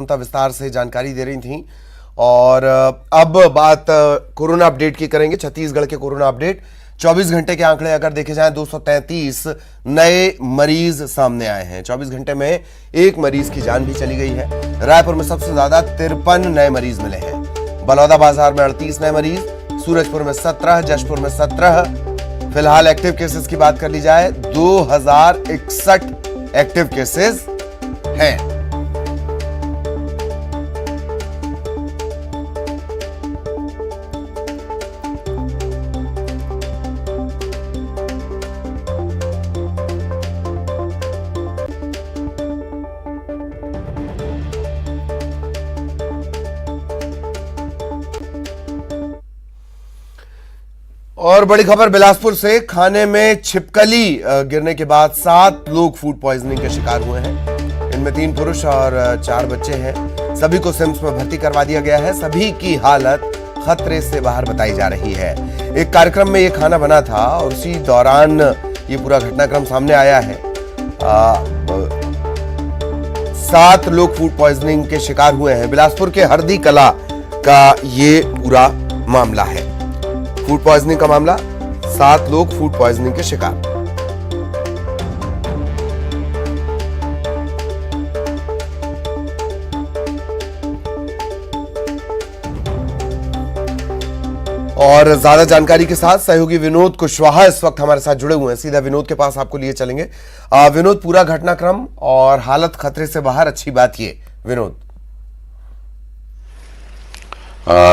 विस्तार से जानकारी दे रही थी। और अब बात कोरोना अपडेट की करेंगे। छत्तीसगढ़ के कोरोना अपडेट 24 घंटे के आंकड़े अगर देखे जाएं 233 नए मरीज सामने आए हैं। 24 घंटे में एक मरीज की जान भी चली गई है। रायपुर में सबसे ज्यादा 53 नए मरीज मिले हैं। बलौदा बाजार में 38 नए मरीज, सूरजपुर में 17, जशपुर में 17। फिलहाल एक्टिव केसेस की बात कर ली जाए 2061 एक्टिव केसेस हैं। और बड़ी खबर बिलासपुर से, खाने में छिपकली गिरने के बाद 7 लोग फूड पॉइजनिंग के शिकार हुए हैं। इनमें 3 पुरुष और 4 बच्चे हैं। सभी को सिम्स में भर्ती करवा दिया गया है। सभी की हालत खतरे से बाहर बताई जा रही है। एक कार्यक्रम में यह खाना बना था और उसी दौरान ये पूरा घटनाक्रम सामने आया है। 7 लोग फूड पॉइजनिंग के शिकार हुए हैं। बिलासपुर के हरदी कला का ये पूरा मामला है। फूड पॉइजनिंग का मामला, 7 लोग फूड पॉइजनिंग के शिकार। और ज्यादा जानकारी के साथ सहयोगी विनोद कुशवाहा इस वक्त हमारे साथ जुड़े हुए हैं। सीधा विनोद के पास आपको लिए चलेंगे। विनोद, पूरा घटनाक्रम और हालत खतरे से बाहर, अच्छी बात ये विनोद।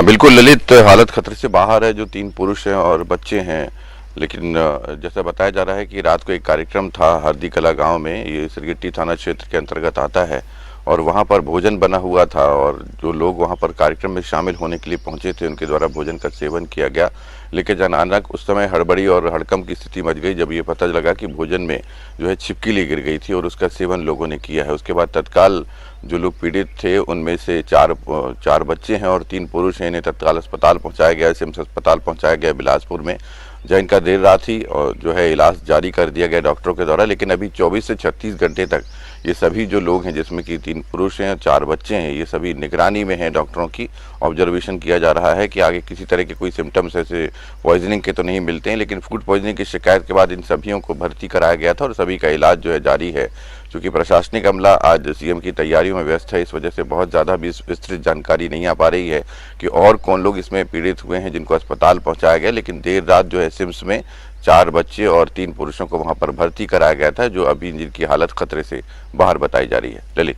बिल्कुल ललित, हालत खतरे से बाहर है। जो 3 पुरुष हैं और बच्चे हैं, लेकिन जैसा बताया जा रहा है कि रात को एक कार्यक्रम था हरदी कला गांव में, ये सिरगिट्टी थाना क्षेत्र के अंतर्गत आता है, और वहां पर भोजन बना हुआ था और जो लोग वहां पर कार्यक्रम में शामिल होने के लिए पहुंचे थे उनके द्वारा भोजन का सेवन किया गया। लेकिन अचानक उस समय हड़बड़ी और हड़कंप की स्थिति मच गई जब ये पता लगा कि भोजन में जो है छिपकली गिर गई थी और उसका सेवन लोगों ने किया है। उसके बाद तत्काल जो लोग पीड़ित थे उनमें से 4 बच्चे हैं और 3 पुरुष हैं। इन्हें तत्काल अस्पताल पहुंचाया गया, सिम्स अस्पताल पहुंचाया गया बिलासपुर में, जहाँ इनका देर रात ही और जो है इलाज जारी कर दिया गया डॉक्टरों के द्वारा। लेकिन अभी 24 से 36 घंटे तक ये सभी जो लोग हैं, जिसमें कि 3 पुरुष हैं और 4 बच्चे हैं, ये सभी निगरानी में हैं डॉक्टरों की। ऑब्जर्वेशन किया जा रहा है कि आगे किसी तरह के कोई सिम्टम्स ऐसे पॉइजनिंग के तो नहीं मिलते हैं। लेकिन फूड पॉइजनिंग की शिकायत के बाद इन सभियों को भर्ती कराया गया था और सभी का इलाज जो है जारी है। चूंकि प्रशासनिक अमला आज सीएम की तैयारियों में व्यस्त है, इस वजह से बहुत ज़्यादा भी विस्तृत जानकारी नहीं आ पा रही है कि और कौन लोग इसमें पीड़ित हुए हैं जिनको अस्पताल पहुंचाया गया। लेकिन देर रात जो है सिम्स में 4 बच्चे और 3 पुरुषों को वहां पर भर्ती कराया गया था, जो अभी जिनकी हालत खतरे से बाहर बताई जा रही है। ललित,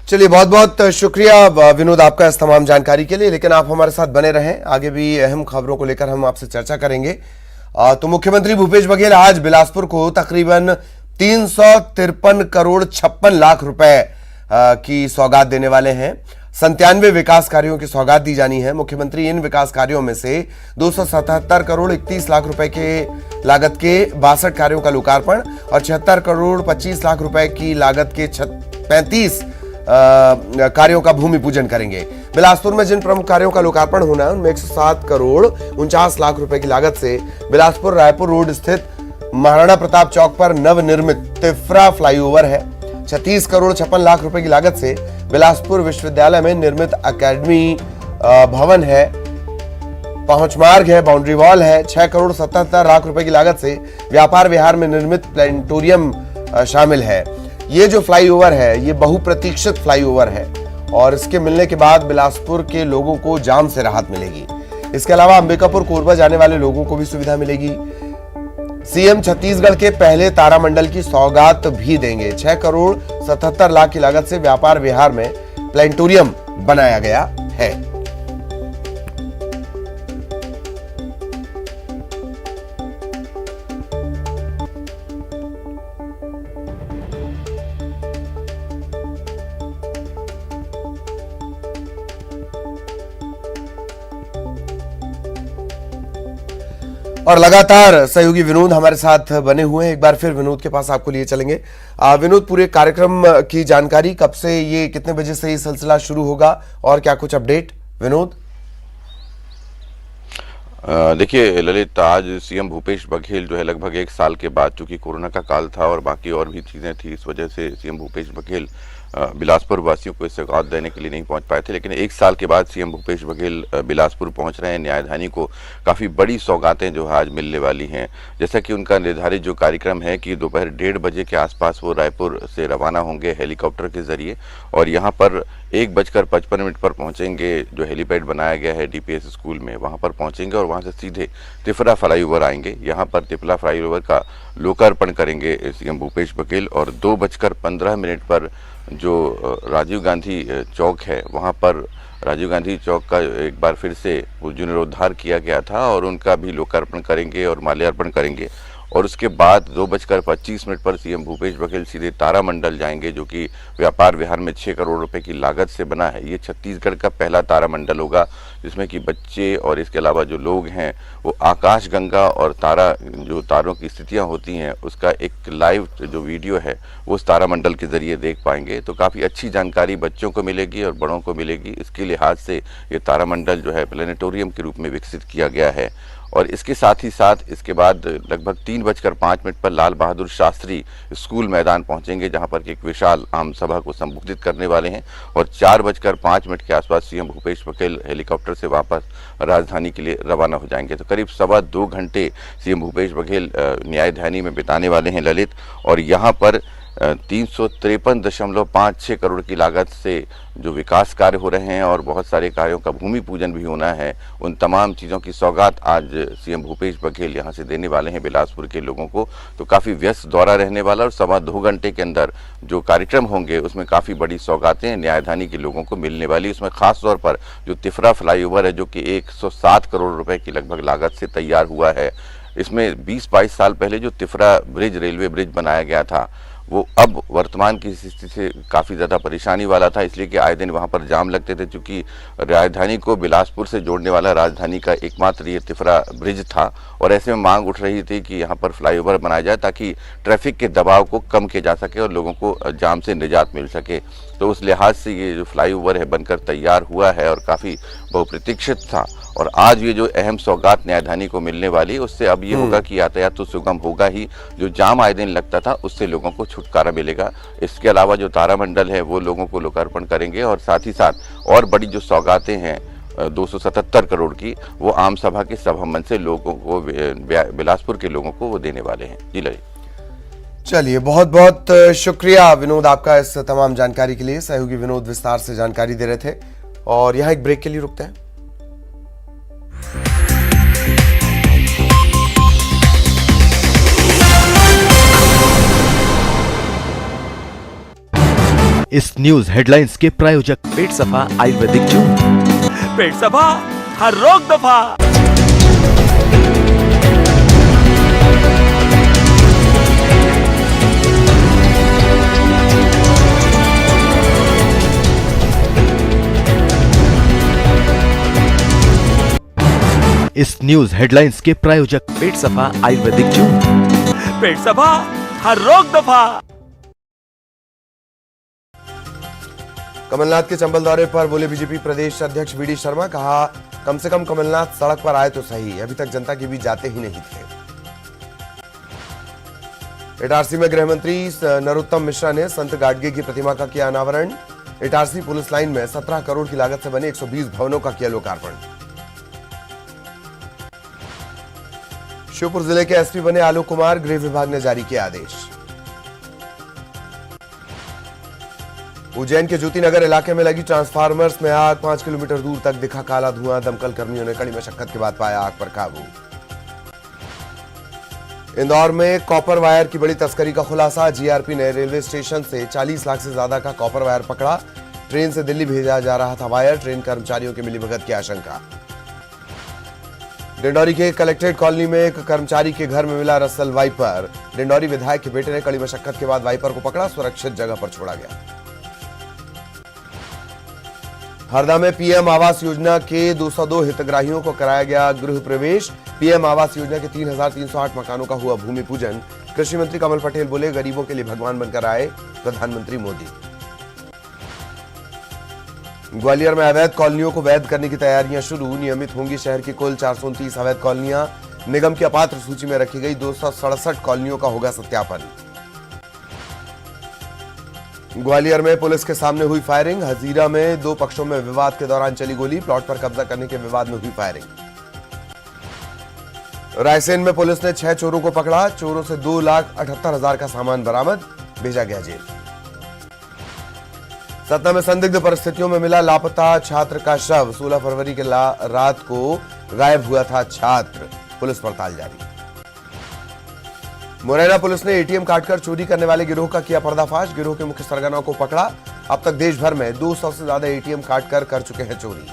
चलिए, बहुत बहुत शुक्रिया विनोद आपका इस तमाम जानकारी के लिए। लेकिन आप हमारे साथ बने रहें, आगे भी अहम खबरों को लेकर हम आपसे चर्चा करेंगे। तो मुख्यमंत्री भूपेश बघेल आज बिलासपुर को तकरीबन 353 करोड़ 56 लाख रुपए की सौगात देने वाले हैं। 97 विकास कार्यों की सौगात दी जानी है। मुख्यमंत्री इन विकास कार्यों में से 277 करोड़ 31 लाख रुपए के लागत के 62 कार्यों का लोकार्पण और 76 करोड़ 25 लाख रुपए की लागत के 35 कार्यों का भूमि पूजन करेंगे। बिलासपुर में जिन प्रमुख कार्यों का लोकार्पण होना है उनमें 107 करोड़ 49 लाख रुपए की लागत से बिलासपुर रायपुर रोड स्थित महाराणा प्रताप चौक पर नवनिर्मित तिफरा फ्लाईओवर है। 36 करोड़ 56 लाख रुपए की लागत से बिलासपुर विश्वविद्यालय में निर्मित एकेडमी भवन है, पहुंच मार्ग है, बाउंड्री वॉल है। 6 करोड़ 77 लाख रुपए की लागत से व्यापार विहार में निर्मित प्लानिटोरियम शामिल है। ये जो फ्लाईओवर है ये बहुप्रतीक्षित फ्लाईओवर है और इसके मिलने के बाद बिलासपुर के लोगों को जाम से राहत मिलेगी। इसके अलावा अंबिकापुर कोरबा जाने वाले लोगों को भी सुविधा मिलेगी। सीएम छत्तीसगढ़ के पहले तारामंडल की सौगात भी देंगे। 6 करोड़ 77 लाख की लागत से व्यापार विहार में प्लानिटोरियम बनाया गया है। और लगातार सहयोगी विनोद हमारे साथ बने हुए हैं। एक बार फिर विनोद के पास आपको लिए चलेंगे। विनोद, पूरे कार्यक्रम की जानकारी, कब से ये, कितने बजे से ये सिलसिला शुरू होगा और क्या कुछ अपडेट विनोद? देखिए ललित, आज सीएम भूपेश बघेल जो है लगभग 1 साल के बाद, चूंकि कोरोना का काल था और बाकी और भी चीज़ें थी, इस वजह से सीएम भूपेश बघेल बिलासपुर वासियों को इससे सौगात देने के लिए नहीं पहुंच पाए थे, लेकिन एक साल के बाद सीएम भूपेश बघेल बिलासपुर पहुंच रहे हैं। न्यायधानी को काफ़ी बड़ी सौगातें जो आज मिलने वाली हैं, जैसा कि उनका निर्धारित जो कार्यक्रम है कि दोपहर 1:30 बजे के आसपास वो रायपुर से रवाना होंगे हेलीकॉप्टर के जरिए, और यहाँ पर 1:55 पर पहुंचेंगे। जो हेलीपैड बनाया गया है डीपीएस स्कूल में, वहाँ पर पहुंचेंगे और वहाँ से सीधे तिफरा फ्लाईओवर आएंगे। यहाँ पर तिफरा फ्लाईओवर का लोकार्पण करेंगे सीएम भूपेश बघेल, और 2:15 पर जो राजीव गांधी चौक है, वहाँ पर राजीव गांधी चौक का एक बार फिर से पुनरुद्धार किया गया था और उनका भी लोकार्पण करेंगे और माल्यार्पण करेंगे। और उसके बाद 2:25 पर सीएम भूपेश बघेल सीधे तारामंडल जाएंगे, जो कि व्यापार विहार में 6 करोड़ रुपए की लागत से बना है। ये छत्तीसगढ़ का पहला तारामंडल होगा जिसमें कि बच्चे और इसके अलावा जो लोग हैं वो आकाशगंगा और जो तारों की स्थितियां होती हैं उसका एक लाइव जो वीडियो है वो उस तारामंडल के जरिए देख पाएंगे। तो काफ़ी अच्छी जानकारी बच्चों को मिलेगी और बड़ों को मिलेगी। इसके लिहाज से ये तारामंडल जो है प्लेनेटोरियम के रूप में विकसित किया गया है। और इसके साथ ही साथ इसके बाद लगभग 3:05 पर लाल बहादुर शास्त्री स्कूल मैदान पहुंचेंगे, जहां पर एक विशाल आम सभा को संबोधित करने वाले हैं। और 4:05 के आसपास सीएम भूपेश बघेल हेलीकॉप्टर से वापस राजधानी के लिए रवाना हो जाएंगे। तो करीब 2.25 घंटे सीएम भूपेश बघेल न्यायधानी में बिताने वाले हैं ललित। और यहाँ पर 353.56 करोड़ की लागत से जो विकास कार्य हो रहे हैं और बहुत सारे कार्यों का भूमि पूजन भी होना है, उन तमाम चीज़ों की सौगात आज सीएम भूपेश बघेल यहाँ से देने वाले हैं बिलासपुर के लोगों को। तो काफ़ी व्यस्त दौरा रहने वाला, और 2.25 घंटे के अंदर जो कार्यक्रम होंगे उसमें काफ़ी बड़ी सौगातें न्यायधानी के लोगों को मिलने वाली। उसमें खास तौर पर जो तिफरा फ्लाईओवर है, जो कि 107 करोड़ रुपए की लगभग लागत से तैयार हुआ है, इसमें 20-22 साल पहले जो तिफरा ब्रिज, रेलवे ब्रिज बनाया गया था, वो अब वर्तमान की स्थिति से काफ़ी ज़्यादा परेशानी वाला था, इसलिए कि आए दिन वहाँ पर जाम लगते थे। चूँकि राजधानी को बिलासपुर से जोड़ने वाला राजधानी का एकमात्र ये तिफरा ब्रिज था, और ऐसे में मांग उठ रही थी कि यहाँ पर फ्लाईओवर बनाया जाए ताकि ट्रैफिक के दबाव को कम किया जा सके और लोगों को जाम से निजात मिल सके। तो उस लिहाज से ये जो फ्लाईओवर है बनकर तैयार हुआ है और काफ़ी बहुप्रतीक्षित था। और आज ये जो अहम सौगात न्यायधानी को मिलने वाली, उससे अब ये होगा कि यातायात तो सुगम होगा ही, जो जाम आए दिन लगता था उससे लोगों को छुटकारा मिलेगा। इसके अलावा जो तारामंडल है वो लोगों को लोकार्पण करेंगे, और साथ ही साथ और बड़ी जो सौगातें हैं 277 करोड़ की, वो आम सभा के सभा मंच से लोगों को, बिलासपुर के लोगों को वो देने वाले हैं। जी ललित। चलिए, बहुत बहुत शुक्रिया विनोद आपका इस तमाम जानकारी के लिए। सहयोगी विनोद विस्तार से जानकारी दे रहे थे, और यहाँ एक ब्रेक के लिए रुकते हैं। इस न्यूज हेडलाइंस के प्रायोजक पेट सफा आयुर्वेदिक जून। पेट सफा, हर रोग दफा। इस न्यूज हेडलाइंस के प्रायोजक पेट सफा आयुर्वेदिक जून। पेट सफा, हर रोग दफा। कमलनाथ के चंबल दौरे पर बोले बीजेपी प्रदेश अध्यक्ष वीडी शर्मा। कहा, कम से कम कमलनाथ सड़क पर आए तो सही, अभी तक जनता के बीच जाते ही नहीं थे। इटारसी में गृह मंत्री नरोत्तम मिश्रा ने संत गाडगे की प्रतिमा का किया अनावरण। इटारसी पुलिस लाइन में 17 करोड़ की लागत से बने 120 भवनों का किया लोकार्पण। श्योपुर जिले के एसपी बने आलोक कुमार, गृह विभाग ने जारी किया आदेश। उज्जैन के ज्योतिनगर इलाके में लगी ट्रांसफार्मर्स में आग, 5 किलोमीटर दूर तक दिखा काला धुआं। दमकल कर्मियों ने कड़ी मशक्कत के बाद पाया आग पर काबू। इंदौर में कॉपर वायर की बड़ी तस्करी का खुलासा। जीआरपी ने रेलवे स्टेशन से 40 लाख से ज्यादा का कॉपर वायर पकड़ा। ट्रेन से दिल्ली भेजा जा रहा था वायर। ट्रेन कर्मचारियों की मिलीभगत की आशंका। डिंडौरी के कलेक्ट्रेट कॉलोनी में एक कर्मचारी के घर में मिला रसल वाइपर। डिंडौरी विधायक के बेटे ने कड़ी मशक्कत के बाद वाइपर को पकड़ा, सुरक्षित जगह पर छोड़ा गया। हरदा में पीएम आवास योजना के 202 हितग्राहियों को कराया गया गृह प्रवेश। पीएम आवास योजना के 3,308 मकानों का हुआ भूमि पूजन। कृषि मंत्री कमल पटेल बोले, गरीबों के लिए भगवान बनकर आए प्रधानमंत्री मोदी। ग्वालियर में अवैध कॉलोनियों को वैध करने की तैयारियां शुरू। नियमित होंगी शहर की कुल 429 अवैध कॉलोनियां। निगम की अपात्र सूची में रखी गई 267 कॉलोनियों का होगा सत्यापन। ग्वालियर में पुलिस के सामने हुई फायरिंग। हजीरा में दो पक्षों में विवाद के दौरान चली गोली। प्लॉट पर कब्जा करने के विवाद में हुई फायरिंग। रायसेन में पुलिस ने 6 चोरों को पकड़ा। चोरों से 2,78,000 का सामान बरामद, भेजा गया जेल। सतना में संदिग्ध परिस्थितियों में मिला लापता छात्र का शव। 16 फरवरी के रात को गायब हुआ था छात्र, पुलिस पड़ताल जारी। मुरैना पुलिस ने एटीएम काटकर चोरी करने वाले गिरोह का किया पर्दाफाश। गिरोह के मुख्य सरगना को पकड़ा। अब तक देश भर में 200 से ज्यादा एटीएम काटकर कर चुके हैं चोरी।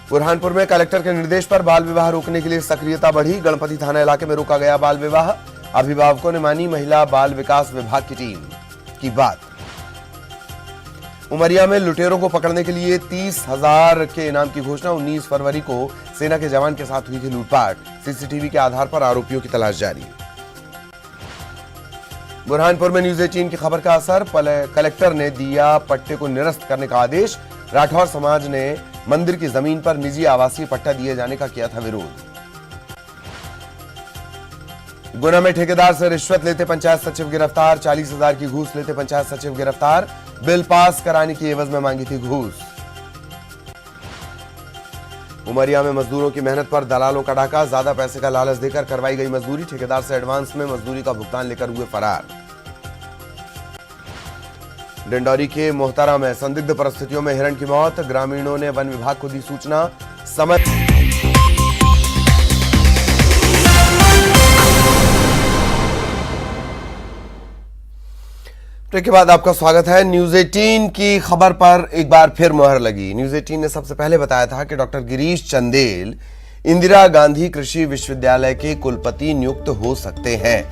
बुरहानपुर में कलेक्टर के निर्देश पर बाल विवाह रोकने के लिए सक्रियता बढ़ी। गणपति थाना इलाके में रोका गया बाल विवाह। अभिभावकों ने मानी महिला बाल विकास विभाग की टीम की बात। उमरिया में लुटेरों को पकड़ने के लिए 30,000 के इनाम की घोषणा। 19 फरवरी को सेना के जवान के साथ हुई थी लूटपाट। सीसीटीवी के आधार पर आरोपियों की तलाश जारी। बुरहानपुर में न्यूज 18 की खबर का असर। कलेक्टर ने दिया पट्टे को निरस्त करने का आदेश। राठौर समाज ने मंदिर की जमीन पर निजी आवासीय पट्टा दिए जाने का किया था विरोध। गुना में ठेकेदार से रिश्वत लेते पंचायत सचिव गिरफ्तार। 40,000 की घूस लेते पंचायत सचिव गिरफ्तार। बिल पास कराने की एवज में मांगी थी घूस। उमरिया में मजदूरों की मेहनत पर दलालों का डाका। ज्यादा पैसे का लालच देकर करवाई गई मजदूरी। ठेकेदार से एडवांस में मजदूरी का भुगतान लेकर हुए फरार। डिंडौरी के मोहतारा में संदिग्ध परिस्थितियों में हिरण की मौत। ग्रामीणों ने वन विभाग को दी सूचना। समय के बाद आपका स्वागत है। न्यूज 18 की खबर पर एक बार फिर मुहर लगी। न्यूज 18 ने सबसे पहले बताया था कि डॉक्टर गिरीश चंदेल इंदिरा गांधी कृषि विश्वविद्यालय के कुलपति नियुक्त हो सकते हैं।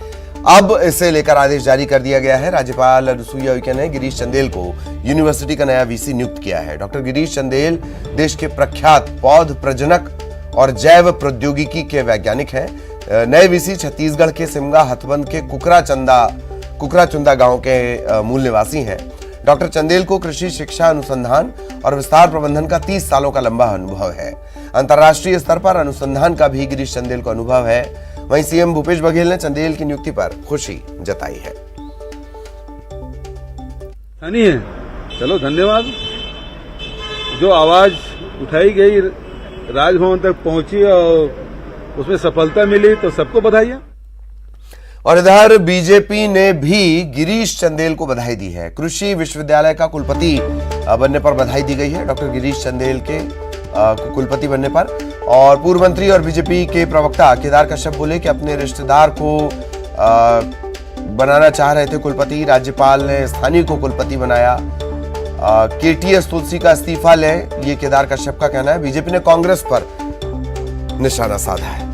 अब इसे लेकर आदेश जारी कर दिया गया है। राज्यपाल अनुसुईया उइके ने गिरीश चंदेल को यूनिवर्सिटी का नया वीसी नियुक्त किया है। डॉक्टर गिरीश चंदेल देश के प्रख्यात पौध प्रजनक और जैव प्रौद्योगिकी के वैज्ञानिक हैं। नए वीसी छत्तीसगढ़ के सिमगा हथबंद के कुकराचुंदा गांव के मूल निवासी हैं। डॉक्टर चंदेल को कृषि शिक्षा अनुसंधान और विस्तार प्रबंधन का 30 सालों का लंबा अनुभव है। अंतर्राष्ट्रीय स्तर पर अनुसंधान का भी गिरीश चंदेल को अनुभव है। वहीं सीएम भूपेश बघेल ने चंदेल की नियुक्ति पर खुशी जताई है। चलो धन्यवाद। जो आवाज उठाई गई राजभवन तक पहुंची और उसमें सफलता मिली तो सबको बधाई। और इधर बीजेपी ने भी गिरीश चंदेल को बधाई दी है। कृषि विश्वविद्यालय का कुलपति बनने पर बधाई दी गई है डॉक्टर गिरीश चंदेल के कुलपति बनने पर। और पूर्व मंत्री और बीजेपी के प्रवक्ता केदार कश्यप बोले कि अपने रिश्तेदार को बनाना चाह रहे थे कुलपति। राज्यपाल ने स्थानीय को कुलपति बनाया। केटीएस तुलसी का इस्तीफा ले, ये केदार कश्यप का कहना है। बीजेपी ने कांग्रेस पर निशाना साधा है।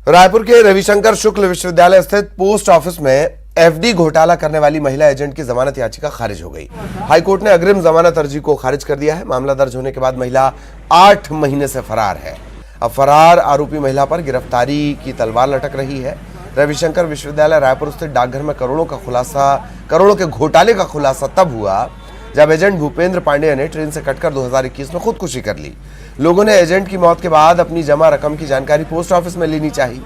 रायपुर के रविशंकर शुक्ल विश्वविद्यालय स्थित पोस्ट ऑफिस में एफडी घोटाला करने वाली महिला एजेंट की जमानत याचिका खारिज हो गई। हाईकोर्ट ने अग्रिम जमानत अर्जी को खारिज कर दिया है। मामला दर्ज होने के बाद महिला 8 महीने से फरार है। अब फरार आरोपी महिला पर गिरफ्तारी की तलवार लटक रही है। रविशंकर विश्वविद्यालय रायपुर स्थित डाकघर में करोड़ों के घोटाले का खुलासा तब हुआ जब एजेंट भूपेंद्र पांडेय ने ट्रेन से कटकर 2021 में खुदकुशी कर ली। लोगों ने एजेंट की मौत के बाद अपनी जमा रकम की जानकारी पोस्ट ऑफिस में लेनी चाहिए,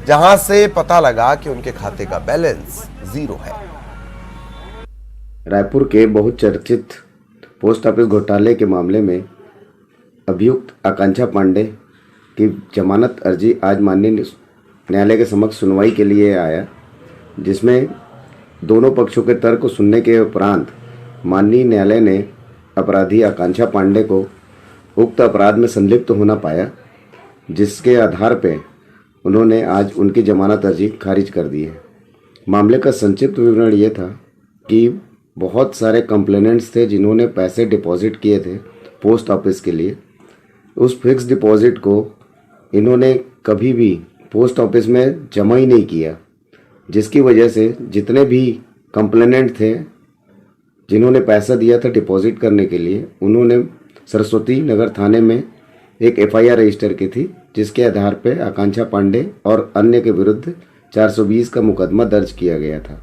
जहां से पता लगा कि उनके खाते का बैलेंस 0 है। रायपुर के बहुचर्चित पोस्ट ऑफिस घोटाले के मामले में अभियुक्त आकांक्षा पांडे की जमानत अर्जी आज माननीय न्यायालय के समक्ष सुनवाई के लिए आया, जिसमें दोनों पक्षों के तर्क को सुनने के उपरांत माननीय न्यायालय ने अपराधी आकांक्षा पांडे को उक्त अपराध में संलिप्त होना पाया, जिसके आधार पे उन्होंने आज उनकी जमानत अर्जी खारिज कर दी है। मामले का संक्षिप्त विवरण ये था कि बहुत सारे कंप्लेनेंट्स थे जिन्होंने पैसे डिपॉजिट किए थे पोस्ट ऑफिस के लिए। उस फिक्स डिपॉजिट को इन्होंने कभी भी पोस्ट ऑफिस में जमा ही नहीं किया, जिसकी वजह से जितने भी कंप्लेनेंट थे जिन्होंने पैसा दिया था डिपॉजिट करने के लिए, उन्होंने सरस्वती नगर थाने में एक एफआईआर रजिस्टर की थी, जिसके आधार पर आकांक्षा पांडे और अन्य के विरुद्ध 420 का मुकदमा दर्ज किया गया था।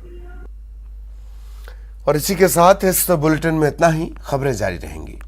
और इसी के साथ इस बुलेटिन में इतना ही। खबरें जारी रहेंगी।